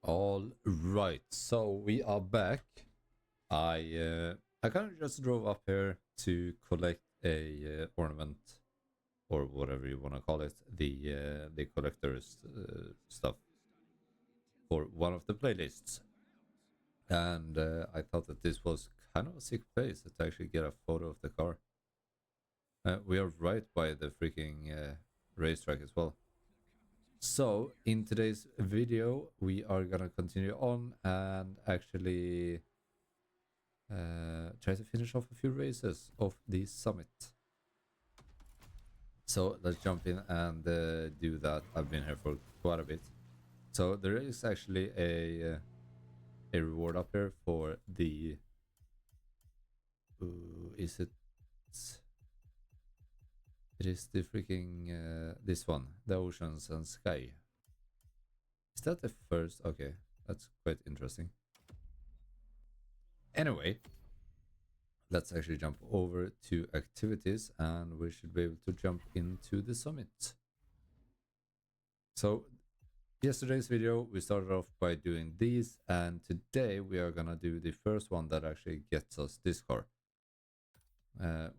All right, so we are back. I kind of just drove up here to collect a ornament or whatever you want to call it, the collector's stuff for one of the playlists, and I thought that this was kind of a sick place to actually get a photo of the car. We are right by the freaking racetrack as well. So in today's video, we are gonna continue on and actually try to finish off a few races of the summit. So let's jump in and do that. I've been here for quite a bit. So there is actually a reward up here for the is it is the freaking this one, the Oceans and Sky. Is that the first? Okay, that's quite interesting. Anyway, let's actually jump over to activities and we should be able to jump into the summit. So yesterday's video we started off by doing these, and today we are gonna do the first one that actually gets us this car.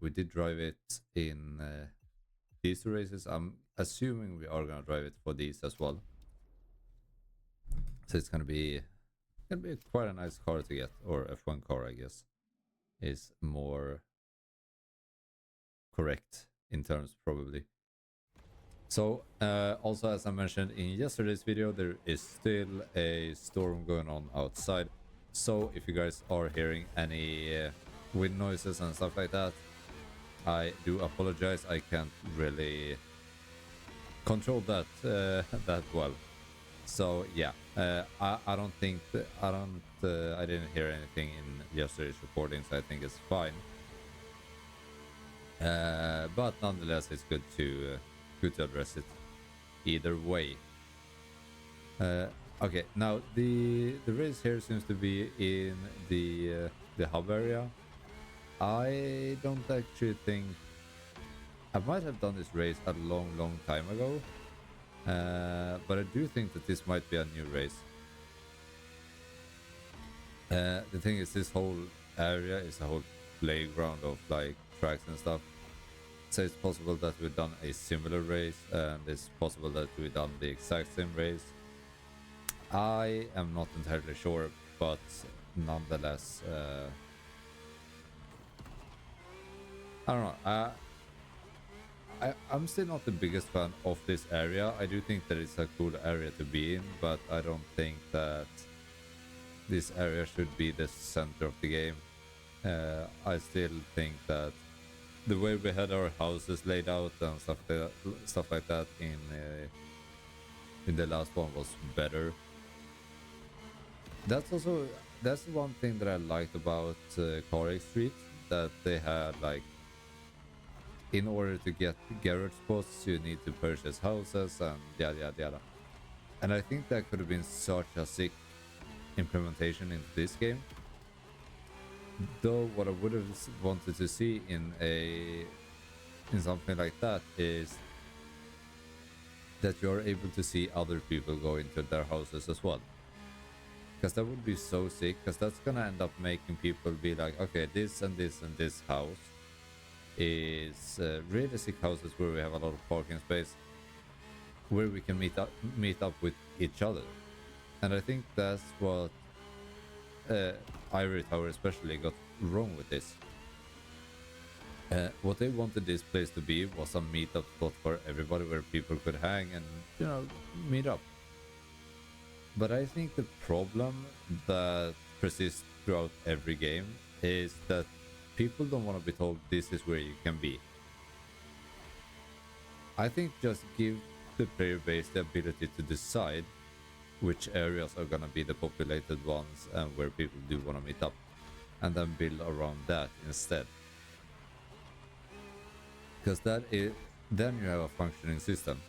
We did drive it in these two races. I'm assuming we are gonna drive it for these as well. So it's gonna be quite a nice car to get, or F1 car I guess is more correct in terms probably. So also, as I mentioned in yesterday's video, there is still a storm going on outside. So if you guys are hearing any wind noises and stuff like that, I do apologize. I can't really control that that well. So yeah, I don't think I didn't hear anything in yesterday's recording, so I think it's fine. But nonetheless, it's good to address it either way. Okay, now the race here seems to be in the hub area. I don't actually think I might have done this race a long time ago, but I do think that this might be a new race. The thing is, this whole area is a whole playground of like tracks and stuff. So it's possible that we've done a similar race, and it's possible that we've done the exact same race. I am not entirely sure, but nonetheless, I don't know. I'm still not the biggest fan of this area. I do think that it's a cool area to be in, but I don't think that this area should be the center of the game. I still think that the way we had our houses laid out and stuff like that in the last one was better. That's the one thing that I liked about Corey Street, that they had like, in order to get garage spots you need to purchase houses and yada. And I think that could have been such a sick implementation into this game. Though what I would have wanted to see in something like that is that you're able to see other people go into their houses as well. Because that would be so sick, because that's gonna end up making people be like, okay, this and this and this house is really sick houses where we have a lot of parking space, where we can meet up with each other. And I think that's what Ivory Tower especially got wrong with this. What they wanted this place to be was a meetup spot for everybody, where people could hang and, you know, meet up. But I think the problem that persists throughout every game is that people don't want to be told this is where you can be. I think just give the player base the ability to decide which areas are gonna be the populated ones and where people do want to meet up, and then build around that instead. Because then you have a functioning system.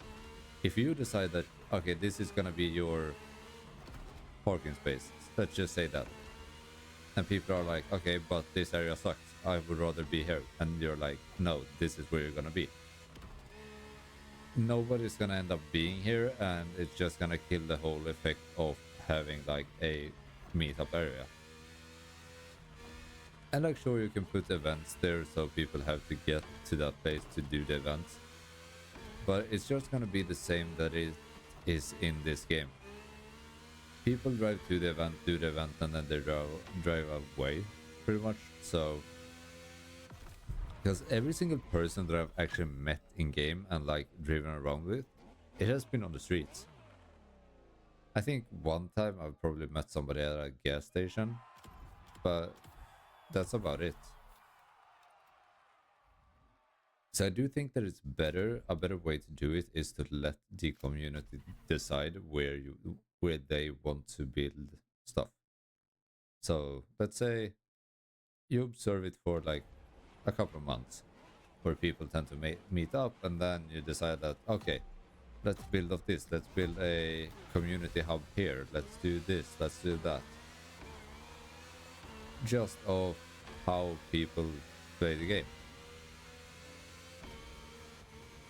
If you decide that, okay, this is gonna be your parking space, let's just say that, and people are like, okay, but this area sucks, I would rather be here, and you're like, no, this is where you're gonna be. Nobody's gonna end up being here, and it's just gonna kill the whole effect of having like a meetup area. And like sure you can put events there so people have to get to that place to do the events. But it's just gonna be the same that it is in this game. People drive to the event, do the event, and then they drive away, pretty much. So, because every single person that I've actually met in game and like driven around with, it has been on the streets. I think one time I've probably met somebody at a gas station, but that's about it. So I do think that it's a better way to do it is to let the community decide where they want to build stuff. So let's say you observe it for like a couple of months where people tend to meet up, and then you decide that okay, let's build off this, let's build a community hub here, let's do this, let's do that, just of how people play the game.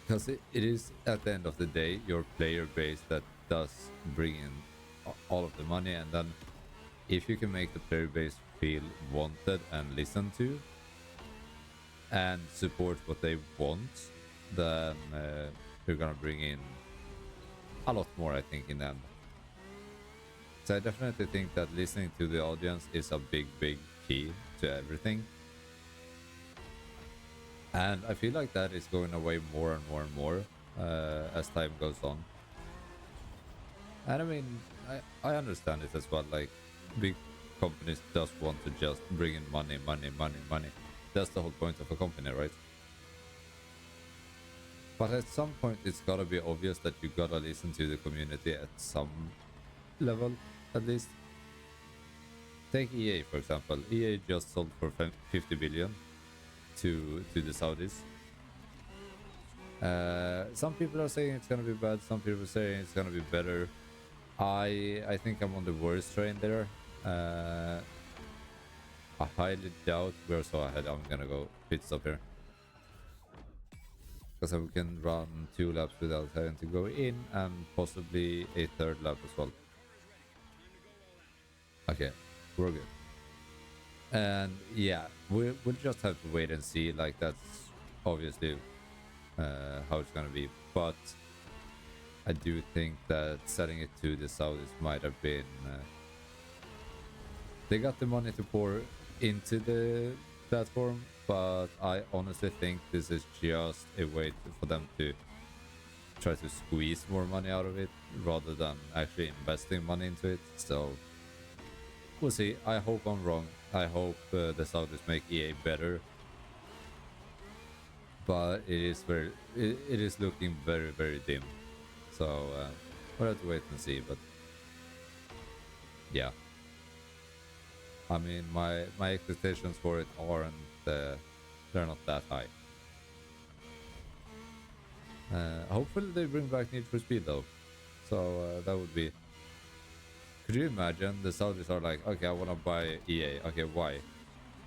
Because it is at the end of the day your player base that does bring in all of the money, and then if you can make the player base feel wanted and listened to and support what they want, then you're gonna bring in a lot more, I think, in the end. So I definitely think that listening to the audience is a big key to everything. And I feel like that is going away more and more and more as time goes on. And I mean, I understand it as well. Like, big companies just want to just bring in money. That's the whole point of a company, right? But at some point, it's gotta be obvious that you gotta listen to the community at some level, at least. Take EA, for example. EA just sold for 50 billion to the Saudis. Some people are saying it's gonna be bad, some people are saying it's gonna be better. I think I'm on the worst train there. I highly doubt we're so ahead. I'm gonna go pit stop here, because we can run 2 laps without having to go in, and possibly a 3rd lap as well. Okay, we're good. And yeah, we'll just have to wait and see. Like, that's obviously how it's gonna be, but I do think that setting it to the Saudis might have been they got the money to pour into the platform, but I honestly think this is just a way for them to try to squeeze more money out of it rather than actually investing money into it. So we'll see. I hope I'm wrong. I hope the Saudis make EA better, but it is looking very dim. So we'll have to wait and see. But yeah, I mean, my expectations for it aren't they're not that high. Hopefully they bring back Need for Speed though, so that would be. Could you imagine the Saudis are like, okay, I want to buy EA. Okay, why?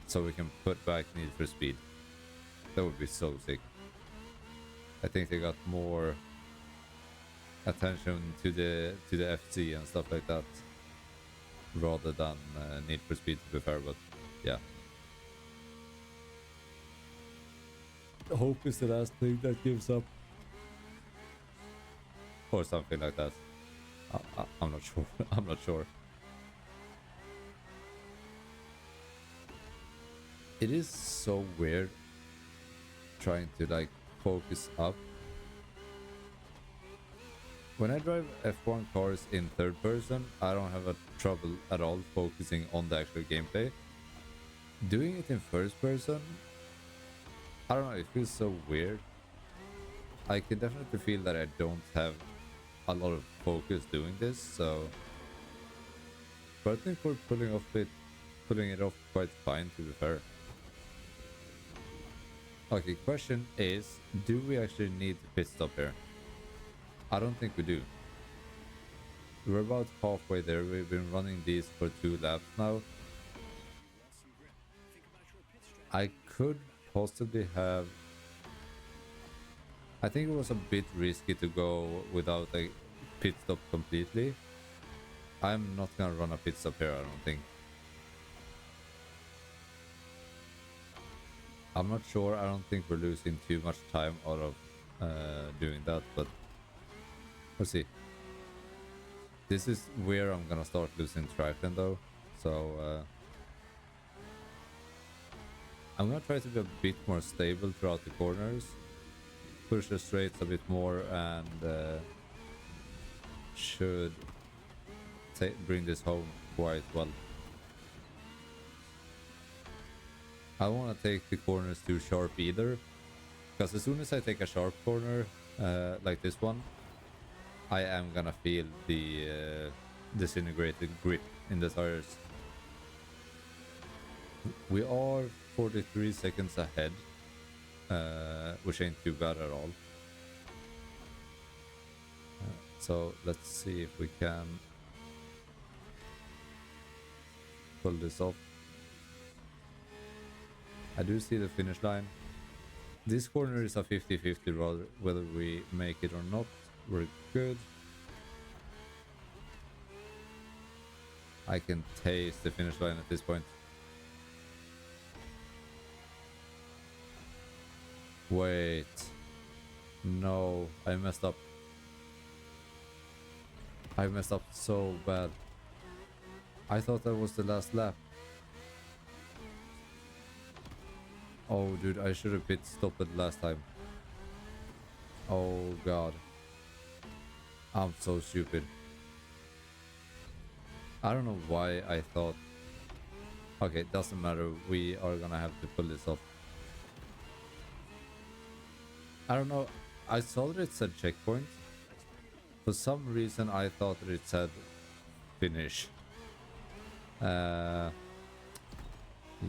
So we can put back Need for Speed. That would be so sick. I think they got more attention to the FC and stuff like that, rather than Need for Speed, to be fair. But yeah, hope is the last thing that gives up, or something like that. I'm not sure. I'm not sure. It is so weird trying to like focus up. When I drive F1 cars in 3rd person, I don't have a trouble at all focusing on the actual gameplay. Doing it in 1st person, I don't know, it feels so weird. I can definitely feel that I don't have a lot of focus doing this, so but I think we're pulling it off quite fine, to be fair. Okay, question is, do we actually need to pit stop here? I don't think we do. We're about halfway there. We've been running these for 2 laps now. I could possibly have. I think it was a bit risky to go without a pit stop completely. I'm not gonna run a pit stop here, I don't think. I'm not sure. I don't think we're losing too much time out of doing that, but we'll see. This is where I'm gonna start losing traction though, so I'm gonna try to be a bit more stable throughout the corners, push the straights a bit more, and should bring this home quite well. I don't want to take the corners too sharp either, because as soon as I take a sharp corner like this one, I am gonna feel the disintegrated grip in the tires. We are 43 seconds ahead, which ain't too bad at all. So let's see if we can pull this off. I do see the finish line. This corner is a 50-50 rather whether we make it or not. We're good. I can taste the finish line at this point. Wait. No, I messed up. I messed up so bad. I thought that was the last lap. Oh, dude, I should have pit stopped it last time. Oh, God. I'm so stupid. I don't know why I thought... Okay, doesn't matter. We are gonna have to pull this off. I don't know. I saw that it said checkpoint. For some reason, I thought that it said finish. Yeah,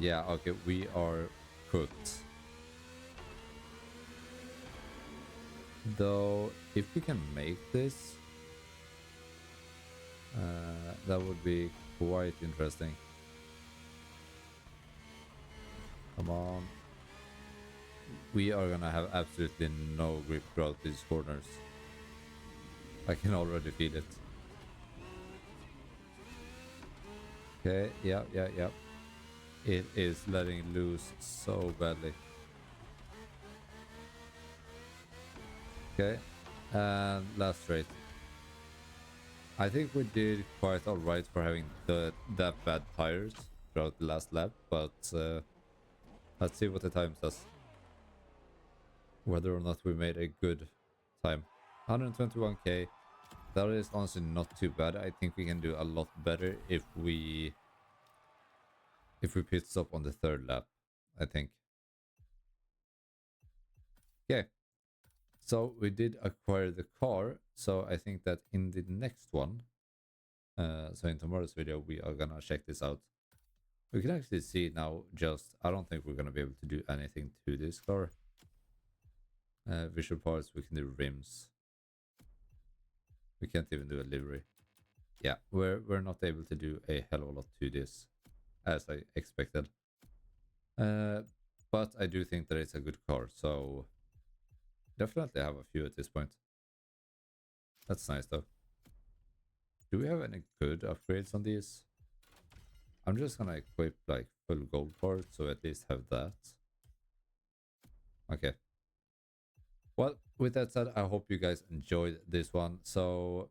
okay, we are cooked. Though, if we can make this, that would be quite interesting. Come on. We are gonna have absolutely no grip throughout these corners. I can already feel it. Okay, yeah. It is letting loose so badly. Okay, and last straight. I think we did quite alright for having that bad tires throughout the last lap, but let's see what the time says. Whether or not we made a good time. 121k. That is honestly not too bad. I think we can do a lot better if we pit stop on the third lap, I think. Okay. So we did acquire the car. So I think that in the next one, so in tomorrow's video, we are gonna check this out. We can actually see now just, I don't think we're gonna be able to do anything to this car. Visual parts, we can do rims. We can't even do a livery. Yeah, we're not able to do a hell of a lot to this, as I expected. But I do think that it's a good car, so definitely have a few at this point. That's nice though. Do we have any good upgrades on these? I'm just gonna equip like full gold parts, so at least have that. Okay. Well, with that said, I hope you guys enjoyed this one. So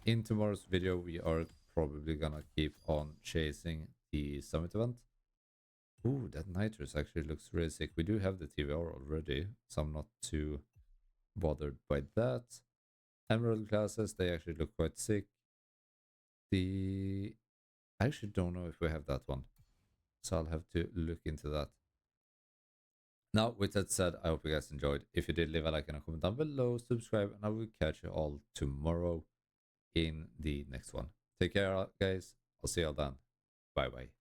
in tomorrow's video, we are probably gonna keep on chasing the summit event. Ooh, that nitrous actually looks really sick. We do have the TVR already, so I'm not too bothered by that. Emerald classes, they actually look quite sick. I actually don't know if we have that one, so I'll have to look into that. Now, with that said, I hope you guys enjoyed. If you did, leave a like and a comment down below, subscribe, and I will catch you all tomorrow in the next one. Take care, guys. I'll see you all then. Bye bye.